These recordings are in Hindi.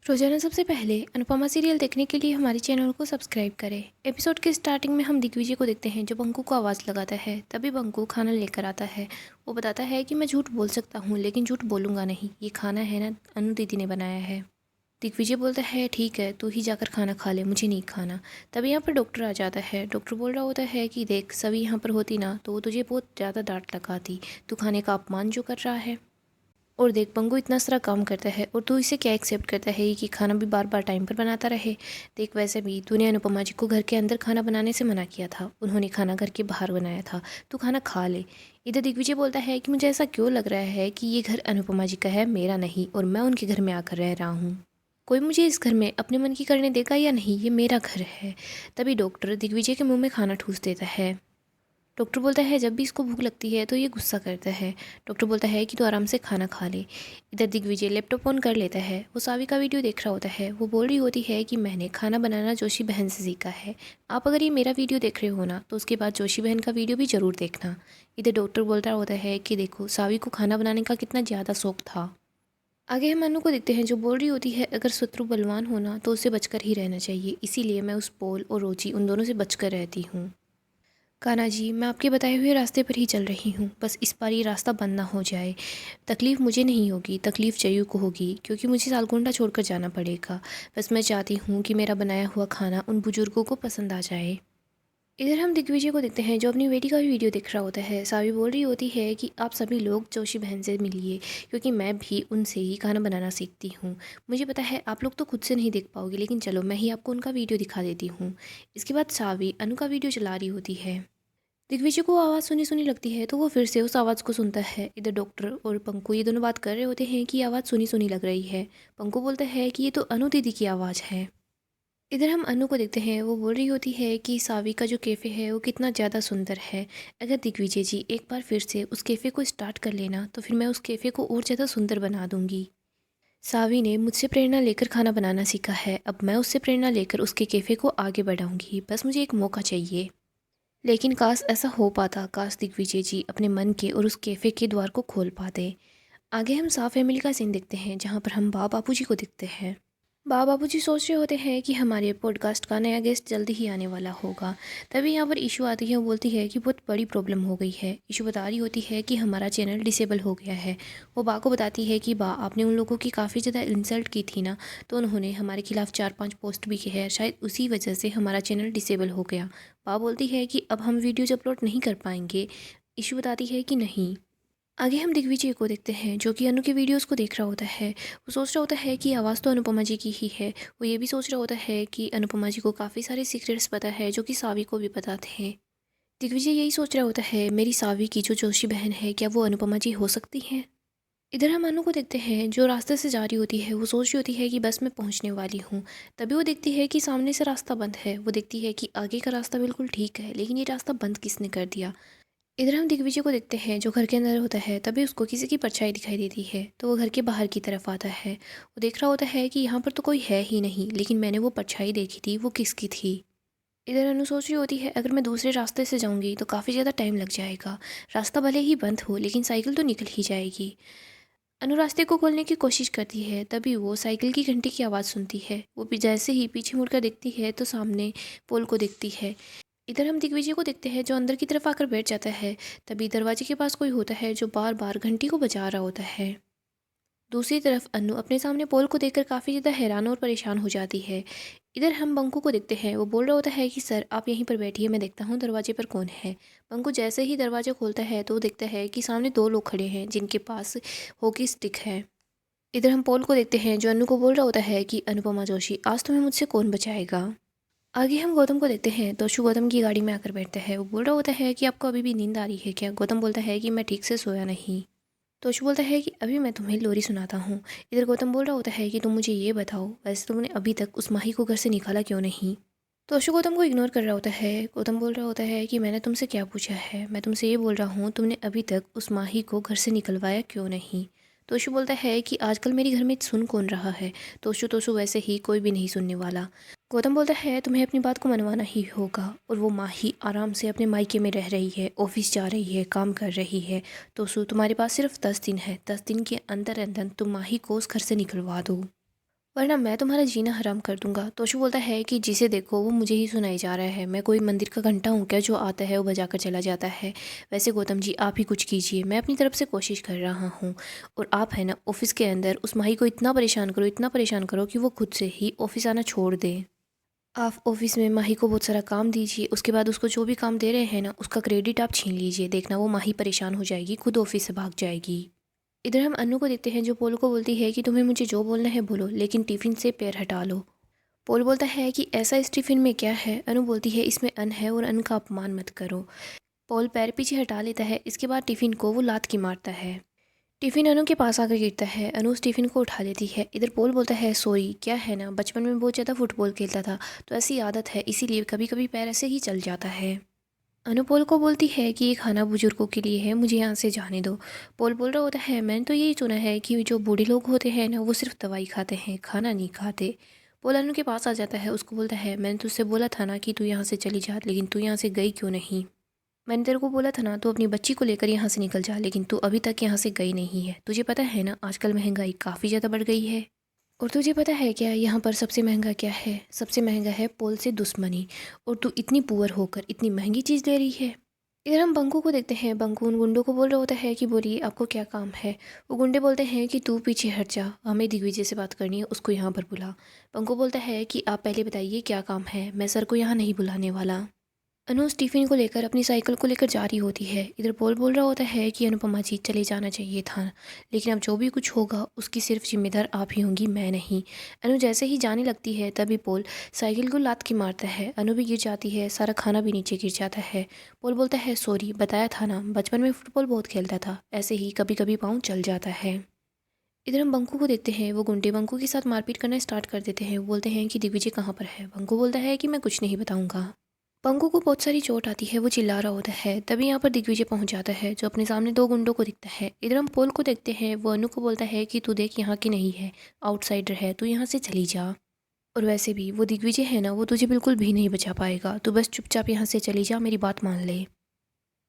रोजाना सबसे पहले अनुपमा सीरियल देखने के लिए हमारे चैनल को सब्सक्राइब करें। एपिसोड के स्टार्टिंग में हम दिग्विजय को देखते हैं जो बंकू को आवाज़ लगाता है। तभी बंकू खाना लेकर आता है। वो बताता है कि मैं झूठ बोल सकता हूँ लेकिन झूठ बोलूँगा नहीं, ये खाना है ना अनु दीदी ने बनाया है। दिग्विजय बोलता है ठीक है तू ही जाकर खाना खा ले, मुझे नहीं खाना। तभी यहाँ पर डॉक्टर आ जाता है। डॉक्टर बोल रहा होता है कि देख सभी यहाँ पर होती ना तो वो तुझे बहुत ज़्यादा डांट लगाती, तू खाने का अपमान जो कर रहा है। और देख पंगू इतना सारा काम करता है और तू इसे क्या एक्सेप्ट करता है कि खाना भी बार बार टाइम पर बनाता रहे। देख वैसे भी तूने अनुपमा जी को घर के अंदर खाना बनाने से मना किया था, उन्होंने खाना घर के बाहर बनाया था, तू खाना खा ले। इधर दिग्विजय बोलता है कि मुझे ऐसा क्यों लग रहा है कि ये घर अनुपमा जी का है, मेरा नहीं, और मैं उनके घर में आकर रह रहा हूँ। कोई मुझे इस घर में अपने मन की करने देगा या नहीं, ये मेरा घर है। तभी डॉक्टर दिग्विजय के मुँह में खाना ठूस देता है। डॉक्टर बोलता है जब भी इसको भूख लगती है तो ये गुस्सा करता है। डॉक्टर बोलता है कि तू आराम से खाना खा ले। इधर दिग्विजय लैपटॉप ऑन कर लेता है। वो सावी का वीडियो देख रहा होता है। वो बोल रही होती है कि मैंने खाना बनाना जोशी बहन से सीखा है। आप अगर ये मेरा वीडियो देख रहे हो ना तो उसके बाद जोशी बहन का वीडियो भी ज़रूर देखना। इधर डॉक्टर बोलता होता है कि देखो सावी को खाना बनाने का कितना ज़्यादा शौक था। आगे हम अनु को देखते हैं जो बोल रही होती है अगर शत्रु बलवान होना तो उससे बचकर ही रहना चाहिए, इसीलिए मैं उस पोल और रोची उन दोनों से बचकर रहती हूँ। कान्हा जी मैं आपके बताए हुए रास्ते पर ही चल रही हूँ, बस इस बार ये रास्ता बंद ना हो जाए। तकलीफ़ मुझे नहीं होगी, तकलीफ़ जयू को होगी क्योंकि मुझे सालकुंडा छोड़कर जाना पड़ेगा। बस मैं चाहती हूँ कि मेरा बनाया हुआ खाना उन बुजुर्गों को पसंद आ जाए। इधर हम दिग्विजय को देखते हैं जो अपनी बेटी का भी वीडियो देख रहा होता है। सावी बोल रही होती है कि आप सभी लोग जोशी बहन से मिलिए क्योंकि मैं भी उनसे ही खाना बनाना सीखती हूँ। मुझे पता है आप लोग तो खुद से नहीं देख पाओगे लेकिन चलो मैं ही आपको उनका वीडियो दिखा देती हूँ। इसके बाद सावी अनु का वीडियो चला रही होती है। दिग्विजय को आवाज़ सुनी सुनी लगती है तो वो फिर से उस आवाज़ को सुनता है। इधर डॉक्टर और पंकु ये दोनों बात कर रहे होते हैं कि आवाज़ सुनी सुनी लग रही है। पंकु बोलता है कि ये तो अनु दीदी की आवाज़ है। इधर हम अनु को देखते हैं। वो बोल रही होती है कि सावी का जो कैफ़े है वो कितना ज़्यादा सुंदर है। अगर दिग्विजय जी एक बार फिर से उस कैफ़े को स्टार्ट कर लेना तो फिर मैं उस कैफ़े को और ज़्यादा सुंदर बना दूंगी। सावी ने मुझसे प्रेरणा लेकर खाना बनाना सीखा है, अब मैं उससे प्रेरणा लेकर उसके कैफ़े को आगे बढ़ाऊंगी। बस मुझे एक मौका चाहिए। लेकिन काश ऐसा हो पाता, काश दिग्विजय जी अपने मन के और उस कैफ़े के द्वार को खोल पाते। आगे हम सा फैमिली का सीन देखते हैं जहाँ पर हम बाबूजी को देखते हैं। बाबूजी सोच रहे होते हैं कि हमारे पॉडकास्ट का नया गेस्ट जल्दी ही आने वाला होगा। तभी यहाँ पर इशू आती है। वो बोलती है कि बहुत बड़ी प्रॉब्लम हो गई है। इशू बता रही होती है कि हमारा चैनल डिसेबल हो गया है। वो बा को बताती है कि बा आपने उन लोगों की काफ़ी ज़्यादा इंसल्ट की थी ना, तो उन्होंने हमारे खिलाफ़ 4-5 पोस्ट भी की है, शायद उसी वजह से हमारा चैनल डिसेबल हो गया। बा बोलती है कि अब हम वीडियोज़ अपलोड नहीं कर पाएंगे। इशू बताती है कि नहीं। आगे हम दिग्विजय को देखते हैं जो कि अनु के वीडियोस को देख रहा होता है। वो सोच रहा होता है कि आवाज़ तो अनुपमा जी की ही है। वो ये भी सोच रहा होता है कि अनुपमा जी को काफ़ी सारे सीक्रेट्स पता है जो कि सावी को भी पता थे। दिग्विजय यही सोच रहा होता है मेरी सावी की जो जोशी बहन है क्या वो अनुपमा जी हो सकती हैं। इधर हम अनु को देखते हैं जो रास्ते से जा रही होती है। वो सोच रही होती है कि बस मैं पहुंचने वाली हूँ। तभी वो देखती है कि सामने से रास्ता बंद है। वो देखती है कि आगे का रास्ता बिल्कुल ठीक है लेकिन ये रास्ता बंद किसने कर दिया। इधर हम दिग्विजय को देखते हैं जो घर के अंदर होता है। तभी उसको किसी की परछाई दिखाई देती है तो वो घर के बाहर की तरफ आता है। वो देख रहा होता है कि यहाँ पर तो कोई है ही नहीं, लेकिन मैंने वो परछाई देखी थी, वो किसकी थी। इधर अनु सोच रही होती है अगर मैं दूसरे रास्ते से जाऊंगी तो काफ़ी ज़्यादा टाइम लग जाएगा। रास्ता भले ही बंद हो लेकिन साइकिल तो निकल ही जाएगी। अनु रास्ते को खोलने की कोशिश करती है। तभी वो साइकिल की घंटी की आवाज़ सुनती है। वो भी जैसे ही पीछे मुड़कर देखती है तो सामने पोल को देखती है। इधर हम दिग्विजय को देखते हैं जो अंदर की तरफ आकर बैठ जाता है। तभी दरवाजे के पास कोई होता है जो बार बार घंटी को बजा रहा होता है। दूसरी तरफ अनु अपने सामने पोल को देखकर काफ़ी ज़्यादा हैरान और परेशान हो जाती है। इधर हम बंकू को देखते हैं। वो बोल रहा होता है कि सर आप यहीं पर बैठिए, मैं देखता हूँ दरवाजे पर कौन है। बंकू जैसे ही दरवाजा खोलता है तो देखता है कि सामने 2 लोग खड़े हैं जिनके पास हॉकी स्टिक है। इधर हम पोल को देखते हैं जो अनु को बोल रहा होता है कि अनुपमा जोशी आज तुम्हें मुझसे कौन बचाएगा। आगे हम गौतम को देखते हैं। तोशु गौतम की गाड़ी में आकर बैठता है। वो बोल रहा होता है कि आपको अभी भी नींद आ रही है क्या। गौतम बोलता है कि मैं ठीक से सोया नहीं। तोशु बोलता है कि अभी मैं तुम्हें लोरी सुनाता हूँ। इधर गौतम बोल रहा होता है कि तुम मुझे ये बताओ वैसे तुमने अभी तक उस माही को घर से निकाला क्यों नहीं। तोशु गौतम को इग्नोर कर रहा होता है। गौतम बोल रहा होता है कि मैंने तुमसे क्या पूछा है, मैं तुमसे ये बोल रहा हूँ तुमने अभी तक उस माही को घर से निकलवाया क्यों नहीं। तोशु बोलता है कि आजकल मेरे घर में सुन कौन रहा है। तोशु तोशु वैसे ही कोई भी नहीं सुनने वाला। गौतम बोलता है तुम्हें अपनी बात को मनवाना ही होगा। और वो माही आराम से अपने मायके में रह रही है, ऑफिस जा रही है, काम कर रही है। तोशु तुम्हारे पास सिर्फ 10 दिन है, 10 दिन के अंदर अंदर तुम माही को उस घर से निकलवा दो। वरना मैं तुम्हारा जीना हराम कर दूंगा। तोशु बोलता है कि जिसे देखो वो मुझे ही सुनाई जा रहा है, मैं कोई मंदिर का घंटा हूँ क्या जो आता है वो बजा कर चला जाता है। वैसे गौतम जी आप ही कुछ कीजिए, मैं अपनी तरफ से कोशिश कर रहा हूँ। और आप है ना ऑफिस के अंदर उस माही को इतना परेशान करो, इतना परेशान करो कि वो खुद से ही ऑफिस आना छोड़ दे। आप ऑफिस में माही को बहुत सारा काम दीजिए, उसके बाद उसको जो भी काम दे रहे हैं ना उसका क्रेडिट आप छीन लीजिए। देखना वो माही परेशान हो जाएगी, खुद ऑफिस से भाग जाएगी। इधर हम अनु को देखते हैं जो पोल को बोलती है कि तुम्हें मुझे जो बोलना है बोलो, लेकिन टिफ़िन से पैर हटा लो। पोल बोलता है कि ऐसा इस टिफ़िन में क्या है। अनु बोलती है इसमें अन्न है और अन्न का अपमान मत करो। पोल पैर पीछे हटा लेता है, इसके बाद टिफ़िन को वो लात की मारता है। टिफ़िन अनु के पास आकर गिरता है, अनु उस टिफ़िन को उठा लेती है। इधर पोल बोलता है सॉरी, क्या है ना बचपन में बहुत ज़्यादा फुटबॉल खेलता था तो ऐसी आदत है, इसीलिए कभी कभी पैर ऐसे ही चल जाता है। अनु पोल को बोलती है कि ये खाना बुजुर्गों के लिए है, मुझे यहाँ से जाने दो। पोल बोल रहा होता है मैंने तो यही सुना है कि जो बूढ़े लोग होते हैं ना वो सिर्फ दवाई खाते हैं, खाना नहीं खाते। पोल अनु के पास आ जाता है, उसको बोलता है मैंने तुझसे बोला था ना कि तू यहाँ से चली जा, लेकिन तू यहाँ से गई क्यों नहीं। मैंने तेरे को बोला था ना तू अपनी बच्ची को लेकर यहाँ से निकल जा, लेकिन तू अभी तक यहाँ से गई नहीं है। तुझे पता है ना आजकल महंगाई काफ़ी ज़्यादा बढ़ गई है। और तुझे पता है क्या यहाँ पर सबसे महंगा क्या है? सबसे महंगा है पोल से दुश्मनी। और तू इतनी पुअर होकर इतनी महंगी चीज़ ले रही है। इधर हम बंकू को देखते हैं, बंकू उन गुंडों को बोल रहा होता है कि बोलिए आपको क्या काम है। वो गुंडे बोलते हैं कि तू पीछे हट जा, हमें दिग्विजय से बात करनी है, उसको यहाँ पर बुला। बंकू बोलता है कि आप पहले बताइए क्या काम है, मैं सर को यहाँ नहीं बुलाने वाला। अनु स्टीफन को लेकर अपनी साइकिल को लेकर जा रही होती है। इधर पोल बोल रहा होता है कि अनुपमा जी चले जाना चाहिए था, लेकिन अब जो भी कुछ होगा उसकी सिर्फ जिम्मेदार आप ही होंगी, मैं नहीं। अनु जैसे ही जाने लगती है तभी पोल साइकिल को लात की मारता है, अनु भी गिर जाती है, सारा खाना भी नीचे गिर जाता है। पोल बोलता है सॉरी, बताया था ना बचपन में फुटबॉल बहुत खेलता था, ऐसे ही कभी कभी पाँव चल जाता है। इधर हम बंकू को देखते हैं, वो गुंडे बंकू के साथ मारपीट करना स्टार्ट कर देते हैं। वो बोलते हैं कि दिग्विजय कहाँ पर है। बंकू बोलता है कि मैं कुछ नहीं बताऊँगा। पंकु को बहुत सारी चोट आती है, वो चिल्ला रहा होता है। तभी यहाँ पर दिग्विजय पहुँच जाता है जो अपने सामने दो गुंडों को दिखता है। इधर हम पोल को देखते हैं, वो अनु को बोलता है कि तू देख यहाँ की नहीं है, आउटसाइडर है, तू यहाँ से चली जा। और वैसे भी वो दिग्विजय है ना वो तुझे बिल्कुल भी नहीं बचा पाएगा, तू बस चुपचाप यहाँ से चली जा, मेरी बात मान ले।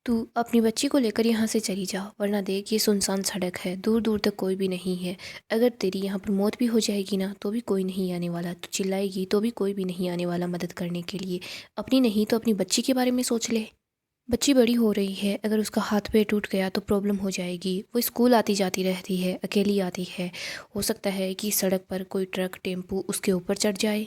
तू अपनी बच्ची को लेकर यहाँ से चली जा, वरना देख ये सुनसान सड़क है, दूर दूर तक कोई भी नहीं है। अगर तेरी यहाँ पर मौत भी हो जाएगी ना तो भी कोई नहीं आने वाला, तू चिल्लाएगी तो भी कोई भी नहीं आने वाला मदद करने के लिए। अपनी नहीं तो अपनी बच्ची के बारे में सोच ले। बच्ची बड़ी हो रही है, अगर उसका हाथ पैर टूट गया तो प्रॉब्लम हो जाएगी। वो स्कूल आती जाती रहती है, अकेली आती है, हो सकता है कि सड़क पर कोई ट्रक टेम्पू उसके ऊपर चढ़ जाए।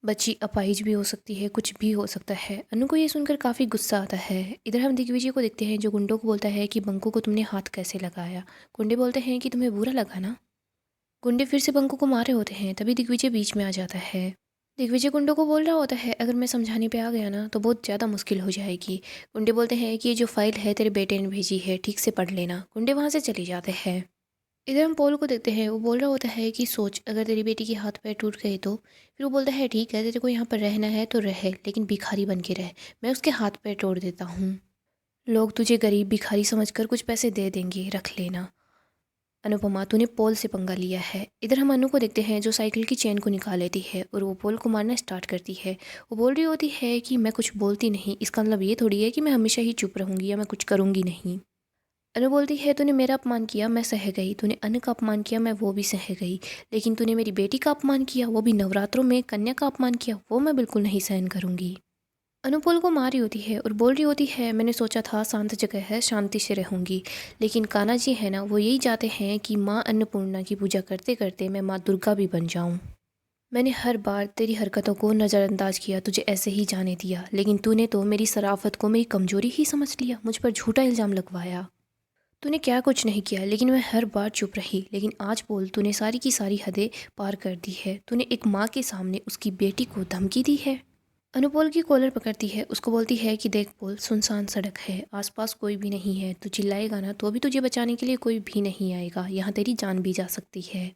बच्ची अपाहिज भी हो सकती है, कुछ भी हो सकता है। अनु को ये सुनकर काफ़ी गुस्सा आता है। इधर हम दिग्विजय को देखते हैं जो गुंडों को बोलता है कि बंकू को तुमने हाथ कैसे लगाया। गुंडे बोलते हैं कि तुम्हें बुरा लगा ना। गुंडे फिर से बंकू को मारे होते हैं, तभी दिग्विजय बीच में आ जाता है। दिग्विजय गुंडों को बोल रहा होता है अगर मैं समझाने पे आ गया ना तो बहुत ज़्यादा मुश्किल हो जाएगी। गुंडे बोलते हैं कि ये जो फाइल है तेरे बेटे ने भेजी है, ठीक से पढ़ लेना। गुंडे वहाँ से चले जाते हैं। इधर हम पोल को देखते हैं, वो बोल रहा होता है कि सोच अगर तेरी बेटी के हाथ पैर टूट गए तो। फिर वो बोलता है ठीक है, तेरे को यहाँ पर रहना है तो रह, लेकिन भिखारी बन के रह, मैं उसके हाथ पैर तोड़ देता हूँ। लोग तुझे गरीब भिखारी समझकर कुछ पैसे दे देंगे, रख लेना। अनुपमा तूने पोल से पंगा लिया है। इधर हम अनु को देखते हैं जो साइकिल की चेन को निकाल लेती है और वो पोल को मारना स्टार्ट करती है। वो बोल रही होती है कि मैं कुछ बोलती नहीं, इसका मतलब ये थोड़ी है कि मैं हमेशा ही चुप रहूँगी या मैं कुछ करूँगी नहीं। अनु बोलती है तूने मेरा अपमान किया, मैं सह गई, तूने अनु का अपमान किया, मैं वो भी सह गई, लेकिन तूने मेरी बेटी का अपमान किया, वो भी नवरात्रों में कन्या का अपमान किया, वो मैं बिल्कुल नहीं सहन करूँगी। अनुपोल को मार रही होती है और बोल रही होती है मैंने सोचा था शांत जगह है, शांति से रहूँगी, लेकिन कान्हा जी है ना वो यही चाहते हैं कि माँ अन्नपूर्णा की पूजा करते करते मैं माँ दुर्गा भी बन जाऊँ। मैंने हर बार तेरी हरकतों को नज़रअंदाज किया, तुझे ऐसे ही जाने दिया, लेकिन तूने तो मेरी शराफत को मेरी कमजोरी ही समझ लिया, मुझ पर झूठा इल्ज़ाम लगवाया। तूने क्या कुछ नहीं किया, लेकिन मैं हर बार चुप रही, लेकिन आज बोल तूने सारी की सारी हदें पार कर दी है। तूने एक माँ के सामने उसकी बेटी को धमकी दी है। अनुपोल की कॉलर पकड़ती है, उसको बोलती है कि देख पोल, सुनसान सड़क है, आसपास कोई भी नहीं है, तू चिल्लाएगा ना तो भी तुझे बचाने के लिए कोई भी नहीं आएगा, यहाँ तेरी जान भी जा सकती है।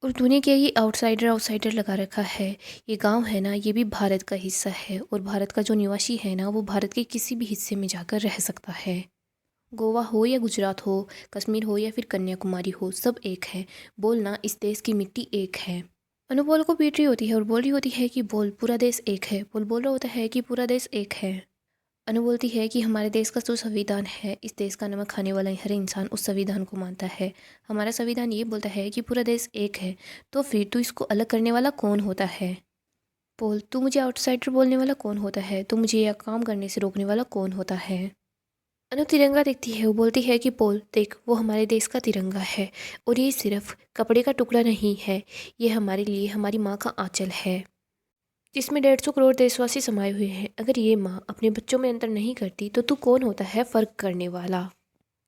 और तूने क्या ये आउटसाइडर आउटसाइडर लगा रखा है। ये गांव है ना ये भी भारत का हिस्सा है, और भारत का जो निवासी है ना वो भारत के किसी भी हिस्से में जाकर रह सकता है। गोवा हो या गुजरात हो, कश्मीर हो या फिर कन्याकुमारी हो, सब एक है। बोलना इस देश की मिट्टी एक है। अनु बोल को पीट रही होती है और बोल रही होती है कि बोल पूरा देश एक है। बोल बोल रहा होता है कि पूरा देश एक है। अनु बोलती है कि हमारे देश का जो संविधान है, इस देश का नमक खाने वाला हर इंसान उस संविधान को मानता है। हमारा संविधान ये बोलता है कि पूरा देश एक है, तो फिर तू इसको अलग करने वाला कौन होता है? पोल, तू मुझे आउटसाइडर बोलने वाला कौन होता है? तू मुझे यह काम करने से रोकने वाला कौन होता है? अनु तिरंगा देखती है, वो बोलती है कि पोल देख, वो हमारे देश का तिरंगा है और ये सिर्फ कपड़े का टुकड़ा नहीं है, ये हमारे लिए हमारी माँ का आंचल है जिसमें 150 करोड़ देशवासी समाये हुए हैं। अगर ये माँ अपने बच्चों में अंतर नहीं करती तो तू कौन होता है फ़र्क करने वाला?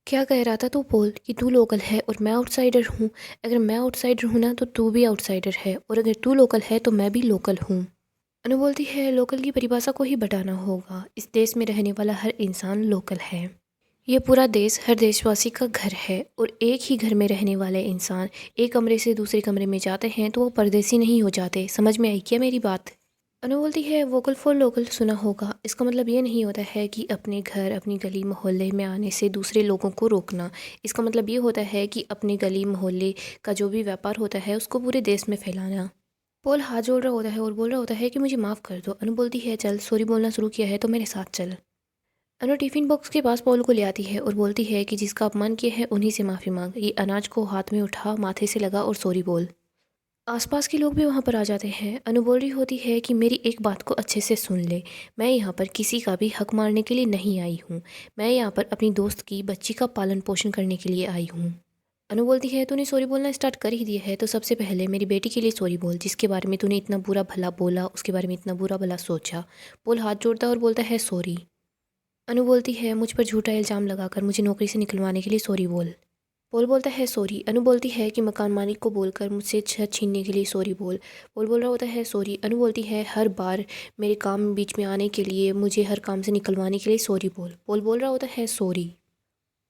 क्या कह रहा था तू पोल कि तू लोकल है और मैं आउटसाइडर हूँ? अगर मैं आउटसाइडर हूँ ना तो तू भी आउटसाइडर है, और अगर तू लोकल है तो मैं भी लोकल हूँ। अनु बोलती है लोकल की परिभाषा को ही बढ़ाना होगा। इस देश में रहने वाला हर इंसान लोकल है। ये पूरा देश हर देशवासी का घर है और एक ही घर में रहने वाले इंसान एक कमरे से दूसरे कमरे में जाते हैं तो वो परदेसी नहीं हो जाते। समझ में आई क्या मेरी बात? अनु बोलती है वोकल फॉर लोकल सुना होगा। इसका मतलब ये नहीं होता है कि अपने घर अपनी गली मोहल्ले में आने से दूसरे लोगों को रोकना। इसका मतलब ये होता है कि अपने गली मोहल्ले का जो भी व्यापार होता है उसको पूरे देश में फैलाना। पोल हाथ जोड़ रहा होता है और बोल रहा होता है कि मुझे माफ़ कर दो। अनु बोलती है चल, सॉरी बोलना शुरू किया है तो मेरे साथ चल। अनु टिफ़िन बॉक्स के पास पोल को ले आती है और बोलती है कि जिसका अपमान किया है उन्हीं से माफ़ी मांग। ये अनाज को हाथ में उठा, माथे से लगा और सॉरी बोल। आसपास के लोग भी वहाँ पर आ जाते हैं। अनु बोल रही होती है कि मेरी एक बात को अच्छे से सुन ले, मैं यहाँ पर किसी का भी हक मारने के लिए नहीं आई हूँ। मैं यहाँ पर अपनी दोस्त की बच्ची का पालन पोषण करने के लिए आई हूँ। अनु बोलती है तूने सॉरी बोलना स्टार्ट कर ही दिया है तो सबसे पहले मेरी बेटी के लिए सॉरी बोल, जिसके बारे में तूने इतना बुरा भला बोला, उसके बारे में इतना बुरा भला सोचा। पोल हाथ जोड़ता है और बोलता है सॉरी। अनु बोलती है मुझ पर झूठा इल्ज़ाम लगाकर मुझे नौकरी से निकलवाने के लिए सॉरी बोल। पोल बोलता है सॉरी। अनु बोलती है कि मकान मालिक को बोलकर मुझसे छत छीनने के लिए सॉरी बोल। पोल बोल रहा होता है सॉरी। अनु बोलती है हर बार मेरे काम बीच में आने के लिए, मुझे हर काम से निकलवाने के लिए सॉरी बोल। पोल बोल रहा होता है सॉरी।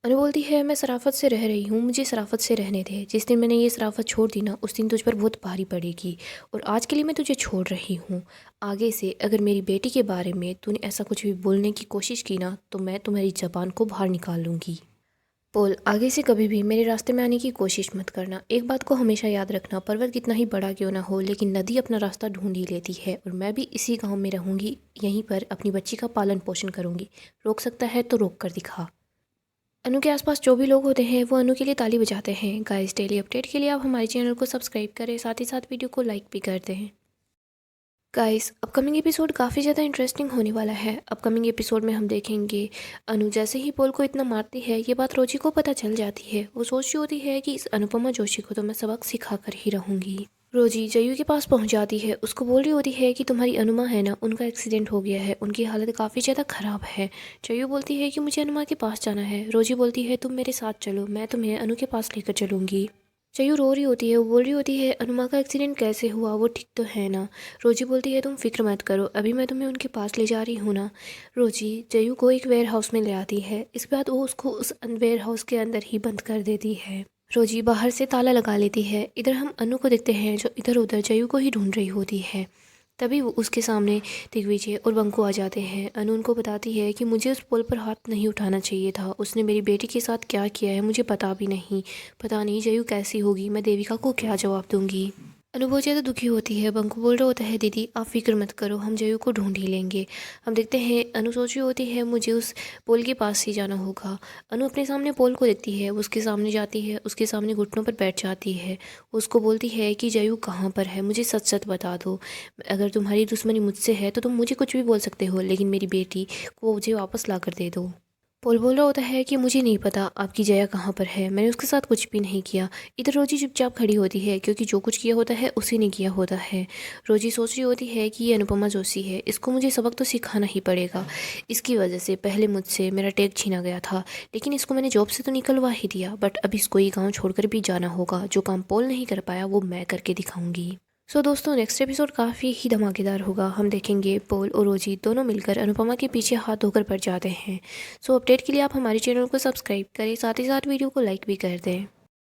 अनु बोलती है मैं शराफत से रह रही हूँ, मुझे शराफत से रहने दे। जिस दिन मैंने ये शराफत छोड़ दी ना, उस दिन तुझ पर बहुत भारी पड़ेगी, और आज के लिए मैं तुझे छोड़ रही हूँ। आगे से अगर मेरी बेटी के बारे में तूने ऐसा कुछ भी बोलने की कोशिश की ना तो मैं तुम्हारी ज़बान को बाहर निकाल लूँगी। पोल, आगे से कभी भी मेरे रास्ते में आने की कोशिश मत करना। एक बात को हमेशा याद रखना, पर्वत कितना ही बड़ा क्यों ना हो लेकिन नदी अपना रास्ता ढूंढ ही लेती है, और मैं भी इसी गांव में रहूंगी, यहीं पर अपनी बच्ची का पालन पोषण करूंगी। रोक सकता है तो रोक कर दिखा। अनु के आसपास जो भी लोग होते हैं वो अनु के लिए ताली बजाते हैं। गाइस, डेली अपडेट के लिए आप हमारे चैनल को सब्सक्राइब करें, साथ ही साथ वीडियो को लाइक भी कर दें। गाइस, अपकमिंग एपिसोड काफ़ी ज़्यादा इंटरेस्टिंग होने वाला है। अपकमिंग एपिसोड में हम देखेंगे अनु जैसे ही पोल को इतना मारती है, ये बात रोजी को पता चल जाती है। वो सोच रही होती है कि इस अनुपमा जोशी को तो मैं सबक सिखा कर ही रहूँगी। रोजी जयू के पास पहुंच जाती है, उसको बोल रही होती है कि तुम्हारी अनुमा है ना, उनका एक्सीडेंट हो गया है, उनकी हालत काफ़ी ज़्यादा ख़राब है। जयू बोलती है कि मुझे अनुमा के पास जाना है। रोजी बोलती है तुम मेरे साथ चलो, मैं तुम्हें अनु के पास लेकर चलूँगी। जयू रो रही होती है, वो बोल रही होती है अनुमा का एक्सीडेंट कैसे हुआ, वो ठीक तो है ना? रोजी बोलती है तुम फिक्र मत करो, अभी मैं तुम्हें उनके पास ले जा रही हूँ ना। रोजी जयू को एक वेयर हाउस में ले आती है। इसके बाद वो उसको उस वेयर हाउस के अंदर ही बंद कर देती है। रोजी बाहर से ताला लगा लेती है। इधर हम अनु को देखते हैं जो इधर उधर जयू को ही ढूंढ रही होती है। तभी वो उसके सामने दिग्विजय और बंकू आ जाते हैं। अनु उनको बताती है कि मुझे उस पुल पर हाथ नहीं उठाना चाहिए था, उसने मेरी बेटी के साथ क्या किया है मुझे पता भी नहीं। पता नहीं जयू कैसी होगी, मैं देविका को क्या जवाब दूंगी। अनु बहुत ज़्यादा दुखी होती है। बंकू बोल रहा होता है दीदी आप फिक्र मत करो, हम जयू को ढूंढ ही लेंगे। हम देखते हैं अनु सोच रही होती है मुझे उस पोल के पास ही जाना होगा। अनु अपने सामने पोल को देखती है, उसके सामने जाती है, उसके सामने घुटनों पर बैठ जाती है। उसको बोलती है कि जयू कहाँ पर है, मुझे सच सच बता दो। अगर तुम्हारी दुश्मनी मुझसे है तो तुम मुझे कुछ भी बोल सकते हो, लेकिन मेरी बेटी को मुझे वापस ला कर दे दो। पोल बोल रहा होता है कि मुझे नहीं पता आपकी जया कहाँ पर है, मैंने उसके साथ कुछ भी नहीं किया। इधर रोजी चुपचाप खड़ी होती है क्योंकि जो कुछ किया होता है उसी ने किया होता है। रोजी सोच रही होती है कि ये अनुपमा जोशी है, इसको मुझे सबक तो सिखाना ही पड़ेगा। इसकी वजह से पहले मुझसे मेरा टैग छीना गया था, लेकिन इसको मैंने जॉब से तो निकलवा ही दिया, बट अब इसको ये गाँव छोड़कर भी जाना होगा। जो काम पोल नहीं कर पाया वो मैं करके दिखाऊंगी। सो दोस्तों, नेक्स्ट एपिसोड काफ़ी ही धमाकेदार होगा। हम देखेंगे पोल और रोजी दोनों मिलकर अनुपमा के पीछे हाथ धोकर पड़ जाते हैं। सो अपडेट के लिए आप हमारे चैनल को सब्सक्राइब करें, साथ ही साथ वीडियो को लाइक भी कर दें।